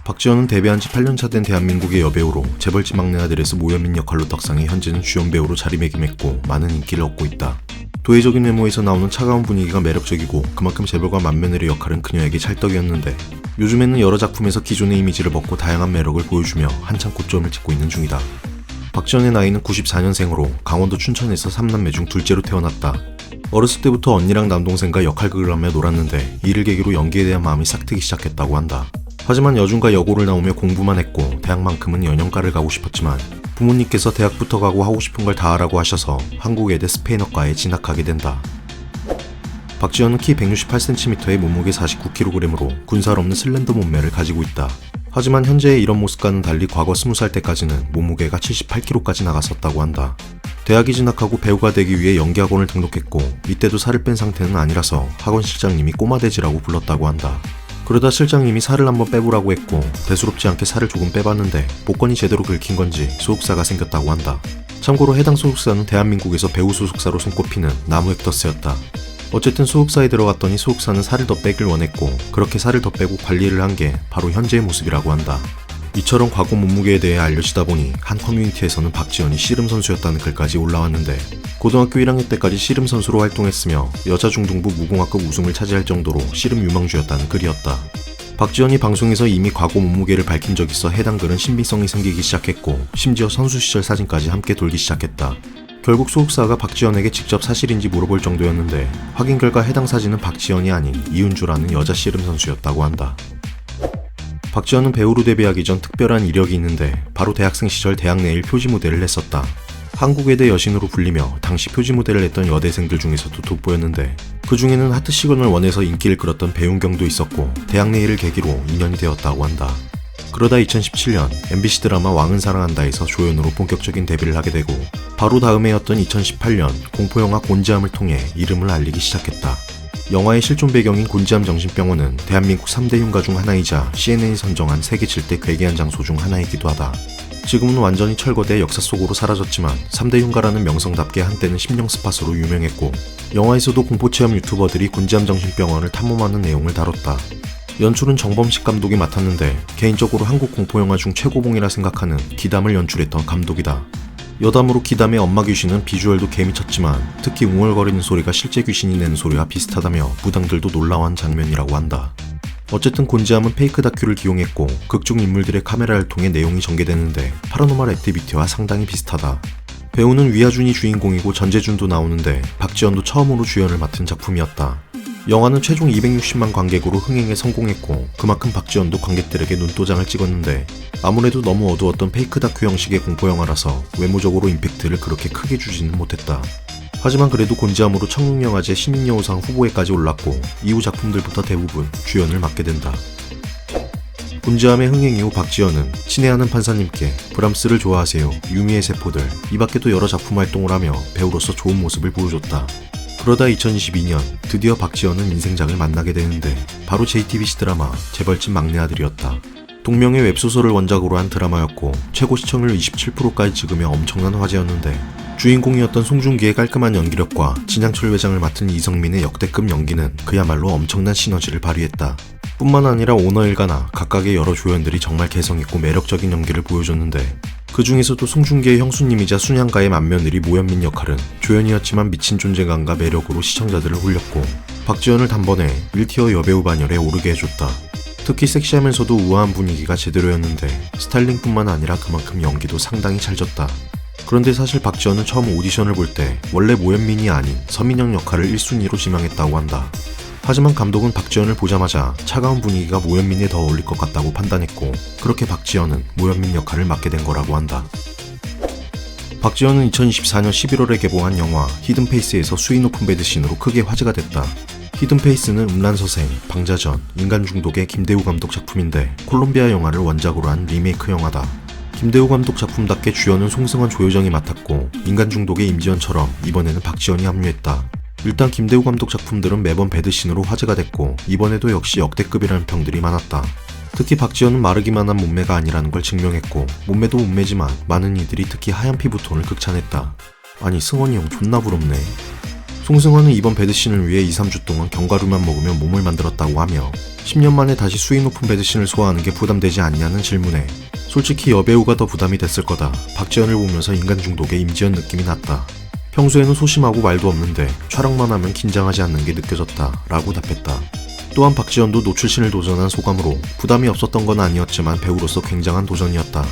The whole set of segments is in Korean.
박지원은 데뷔한 지 8년차 된 대한민국의 여배우로 재벌집 막내 아들에서 모현민 역할로 떡상해 현재는 주연 배우로 자리매김했고 많은 인기를 얻고 있다. 도회적인 외모에서 나오는 차가운 분위기가 매력적이고 그만큼 재벌과 맏며느리 역할은 그녀에게 찰떡이었는데 요즘에는 여러 작품에서 기존의 이미지를 벗고 다양한 매력을 보여주며 한창 고점을 찍고 있는 중이다. 박지원의 나이는 94년생으로 강원도 춘천에서 3남매 중 둘째로 태어났다. 어렸을 때부터 언니랑 남동생과 역할극을 하며 놀았는데 이를 계기로 연기에 대한 마음이 싹트기 시작했다고 한다. 하지만 여중과 여고를 나오며 공부만 했고 대학만큼은 연영과를 가고 싶었지만 부모님께서 대학부터 가고 하고 싶은 걸 다 하라고 하셔서 한국외대 스페인어과에 진학하게 된다. 박지원은 키 168cm에 몸무게 49kg으로 군살 없는 슬렌더 몸매를 가지고 있다. 하지만 현재의 이런 모습과는 달리 과거 20살 때까지는 몸무게가 78kg까지 나갔었다고 한다. 대학에 진학하고 배우가 되기 위해 연기학원을 등록했고 이때도 살을 뺀 상태는 아니라서 학원 실장님이 꼬마돼지라고 불렀다고 한다. 그러다 실장님이 살을 한번 빼보라고 했고 대수롭지 않게 살을 조금 빼봤는데 복권이 제대로 긁힌 건지 소속사가 생겼다고 한다. 참고로 해당 소속사는 대한민국에서 배우 소속사로 손꼽히는 나무액터스였다. 어쨌든 소속사에 들어갔더니 소속사는 살을 더 빼길 원했고 그렇게 살을 더 빼고 관리를 한 게 바로 현재의 모습이라고 한다. 이처럼 과거 몸무게에 대해 알려지다 보니 한 커뮤니티에서는 박지원이 씨름 선수였다는 글까지 올라왔는데 고등학교 1학년 때까지 씨름 선수로 활동했으며 여자 중등부 무궁화급 우승을 차지할 정도로 씨름 유망주였다는 글이었다. 박지원이 방송에서 이미 과거 몸무게를 밝힌 적이 있어 해당 글은 신빙성이 생기기 시작했고 심지어 선수 시절 사진까지 함께 돌기 시작했다. 결국 소속사가 박지원에게 직접 사실인지 물어볼 정도였는데 확인 결과 해당 사진은 박지원이 아닌 이은주라는 여자 씨름 선수였다고 한다. 박지원은 배우로 데뷔하기 전 특별한 이력이 있는데 바로 대학생 시절 대학 내일 표지 무대를 했었다. 한국외대 여신으로 불리며 당시 표지 무대를 했던 여대생들 중에서도 돋보였는데 그 중에는 하트 시그널 원에서 인기를 끌었던 배운경도 있었고 대학 내일을 계기로 인연이 되었다고 한다. 그러다 2017년 MBC 드라마 왕은 사랑한다에서 조연으로 본격적인 데뷔를 하게 되고 바로 다음 해였던 2018년 공포영화 곤지암을 통해 이름을 알리기 시작했다. 영화의 실존 배경인 곤지암 정신병원은 대한민국 3대 흉가 중 하나이자 CNN이 선정한 세계 7대 괴괴한 장소 중 하나이기도 하다. 지금은 완전히 철거돼 역사 속으로 사라졌지만 3대 흉가라는 명성답게 한때는 심령 스팟으로 유명했고 영화에서도 공포체험 유튜버들이 곤지암 정신병원을 탐험하는 내용을 다뤘다. 연출은 정범식 감독이 맡았는데 개인적으로 한국 공포영화 중 최고봉이라 생각하는 기담을 연출했던 감독이다. 여담으로 기담의 엄마 귀신은 비주얼도 개미쳤지만 특히 웅얼거리는 소리가 실제 귀신이 내는 소리와 비슷하다며 무당들도 놀라워한 장면이라고 한다. 어쨌든 곤지암은 페이크 다큐를 기용했고 극중 인물들의 카메라를 통해 내용이 전개되는데 파라노멀 액티비티와 상당히 비슷하다. 배우는 위아준이 주인공이고 전재준도 나오는데 박지원도 처음으로 주연을 맡은 작품이었다. 영화는 최종 260만 관객으로 흥행에 성공했고 그만큼 박지원도 관객들에게 눈도장을 찍었는데 아무래도 너무 어두웠던 페이크 다큐 형식의 공포영화라서 외모적으로 임팩트를 그렇게 크게 주지는 못했다. 하지만 그래도 곤지암으로 청룡영화제 신인여우상 후보에까지 올랐고 이후 작품들부터 대부분 주연을 맡게 된다. 곤지암의 흥행 이후 박지원은 친애하는 판사님께, 브람스를 좋아하세요, 유미의 세포들 이 밖에도 여러 작품 활동을 하며 배우로서 좋은 모습을 보여줬다. 그러다 2022년 드디어 박지원은 인생작을 만나게 되는데 바로 JTBC 드라마 재벌집 막내 아들이었다. 동명의 웹소설을 원작으로 한 드라마였고 최고 시청률 27%까지 찍으며 엄청난 화제였는데 주인공이었던 송중기의 깔끔한 연기력과 진양철 회장을 맡은 이성민의 역대급 연기는 그야말로 엄청난 시너지를 발휘했다. 뿐만 아니라 오너일가나 각각의 여러 조연들이 정말 개성있고 매력적인 연기를 보여줬는데 그 중에서도 송중기의 형수님이자 순양가의 맏며느리 모현민 역할은 조연이었지만 미친 존재감과 매력으로 시청자들을 홀렸고 박지원을 단번에 1티어 여배우 반열에 오르게 해줬다. 특히 섹시하면서도 우아한 분위기가 제대로였는데 스타일링뿐만 아니라 그만큼 연기도 상당히 찰졌다. 그런데 사실 박지원은 처음 오디션을 볼 때 원래 모현민이 아닌 서민영 역할을 1순위로 지명했다고 한다. 하지만 감독은 박지원을 보자마자 차가운 분위기가 모현민에 더 어울릴 것 같다고 판단했고 그렇게 박지원은 모현민 역할을 맡게 된 거라고 한다. 박지원은 2024년 11월에 개봉한 영화 히든페이스에서 수위 높은 배드신으로 크게 화제가 됐다. 히든페이스는 음란서생, 방자전, 인간중독의 김대우 감독 작품인데 콜롬비아 영화를 원작으로 한 리메이크 영화다. 김대우 감독 작품답게 주연은 송승헌, 조효정이 맡았고 인간중독의 임지연처럼 이번에는 박지원이 합류했다. 일단 김대우 감독 작품들은 매번 배드신으로 화제가 됐고 이번에도 역시 역대급이라는 평들이 많았다. 특히 박지원은 마르기만 한 몸매가 아니라는 걸 증명했고 몸매도 몸매지만 많은 이들이 특히 하얀 피부톤을 극찬했다. 아니 승헌이 형 존나 부럽네. 송승헌은 이번 배드신을 위해 2-3주 동안 견과류만 먹으며 몸을 만들었다고 하며 10년 만에 다시 수위 높은 배드신을 소화하는 게 부담되지 않냐는 질문에 솔직히 여배우가 더 부담이 됐을 거다. 박지현을 보면서 인간 중독의 임지연 느낌이 났다. 평소에는 소심하고 말도 없는데 촬영만 하면 긴장하지 않는 게 느껴졌다 라고 답했다. 또한 박지현도 노출신을 도전한 소감으로 부담이 없었던 건 아니었지만 배우로서 굉장한 도전이었다.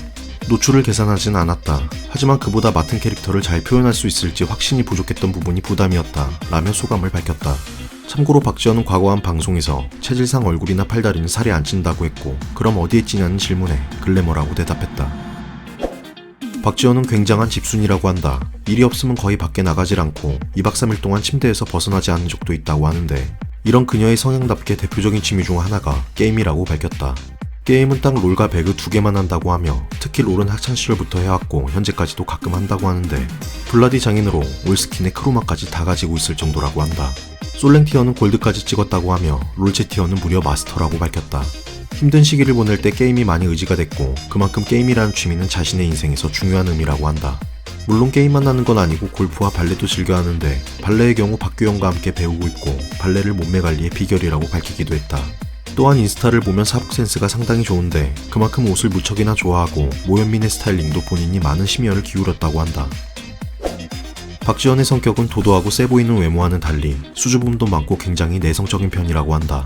노출을 계산하진 않았다. 하지만 그보다 맡은 캐릭터를 잘 표현할 수 있을지 확신이 부족했던 부분이 부담이었다 라며 소감을 밝혔다. 참고로 박지현은 과거 한 방송에서 체질상 얼굴이나 팔다리는 살이 안 찐다고 했고 그럼 어디에 찌냐는 질문에 글래머라고 대답했다. 박지현은 굉장한 집순이라고 한다. 일이 없으면 거의 밖에 나가질 않고 2박 3일 동안 침대에서 벗어나지 않은 적도 있다고 하는데 이런 그녀의 성향답게 대표적인 취미 중 하나가 게임이라고 밝혔다. 게임은 딱 롤과 배그 2개만 한다고 하며 특히 롤은 학창시절부터 해왔고 현재까지도 가끔 한다고 하는데 블라디 장인으로 올스킨에 크로마까지 다 가지고 있을 정도라고 한다. 솔랭 티어는 골드까지 찍었다고 하며 롤체 티어는 무려 마스터라고 밝혔다. 힘든 시기를 보낼 때 게임이 많이 의지가 됐고 그만큼 게임이라는 취미는 자신의 인생에서 중요한 의미라고 한다. 물론 게임만 하는 건 아니고 골프와 발레도 즐겨 하는데 발레의 경우 박규영과 함께 배우고 있고 발레를 몸매 관리의 비결이라고 밝히기도 했다. 또한 인스타를 보면 사복 센스가 상당히 좋은데 그만큼 옷을 무척이나 좋아하고 모현민의 스타일링도 본인이 많은 심혈을 기울였다고 한다. 박지현의 성격은 도도하고 세 보이는 외모와는 달리 수줍음도 많고 굉장히 내성적인 편이라고 한다.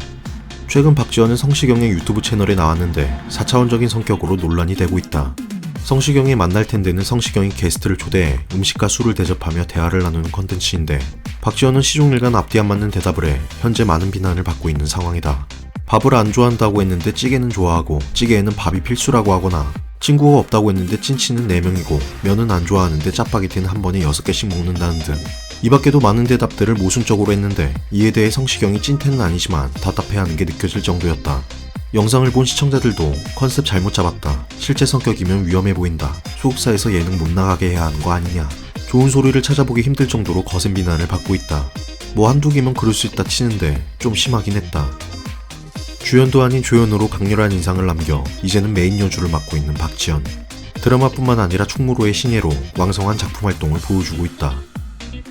최근 박지현은 성시경의 유튜브 채널에 나왔는데 4차원적인 성격으로 논란이 되고 있다. 성시경이 만날 텐데는 성시경이 게스트를 초대해 음식과 술을 대접하며 대화를 나누는 컨텐츠인데 박지현은 시종일관 앞뒤 안 맞는 대답을 해 현재 많은 비난을 받고 있는 상황이다. 밥을 안 좋아한다고 했는데 찌개는 좋아하고 찌개에는 밥이 필수라고 하거나 친구가 없다고 했는데 찐친은 4명이고 면은 안 좋아하는데 짜파게티는 한 번에 6개씩 먹는다는 등 이 밖에도 많은 대답들을 모순적으로 했는데 이에 대해 성시경이 찐텐은 아니지만 답답해하는 게 느껴질 정도였다. 영상을 본 시청자들도 컨셉 잘못 잡았다. 실제 성격이면 위험해 보인다. 소속사에서 예능 못 나가게 해야 하는 거 아니냐. 좋은 소리를 찾아보기 힘들 정도로 거센 비난을 받고 있다. 뭐 한두 개면 그럴 수 있다 치는데 좀 심하긴 했다. 주연도 아닌 조연으로 강렬한 인상을 남겨 이제는 메인 여주를 맡고 있는 박지현. 드라마뿐만 아니라 충무로의 신예로 왕성한 작품 활동을 보여주고 있다.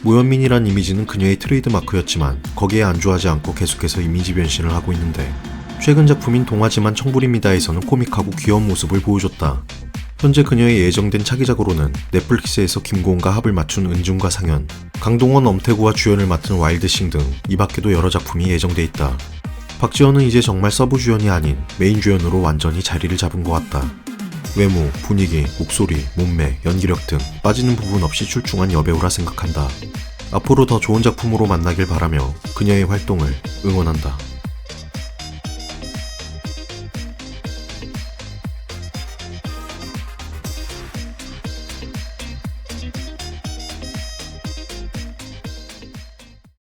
모현민이란 이미지는 그녀의 트레이드 마크였지만 거기에 안주하지 않고 계속해서 이미지 변신을 하고 있는데 최근 작품인 동화지만 청불입니다에서는 코믹하고 귀여운 모습을 보여줬다. 현재 그녀의 예정된 차기작으로는 넷플릭스에서 김고은과 합을 맞춘 은중과 상현, 강동원, 엄태구와 주연을 맡은 와일드싱 등 이 밖에도 여러 작품이 예정돼 있다. 박지현은 이제 정말 서브 주연이 아닌 메인 주연으로 완전히 자리를 잡은 것 같다. 외모, 분위기, 목소리, 몸매, 연기력 등 빠지는 부분 없이 출중한 여배우라 생각한다. 앞으로 더 좋은 작품으로 만나길 바라며 그녀의 활동을 응원한다.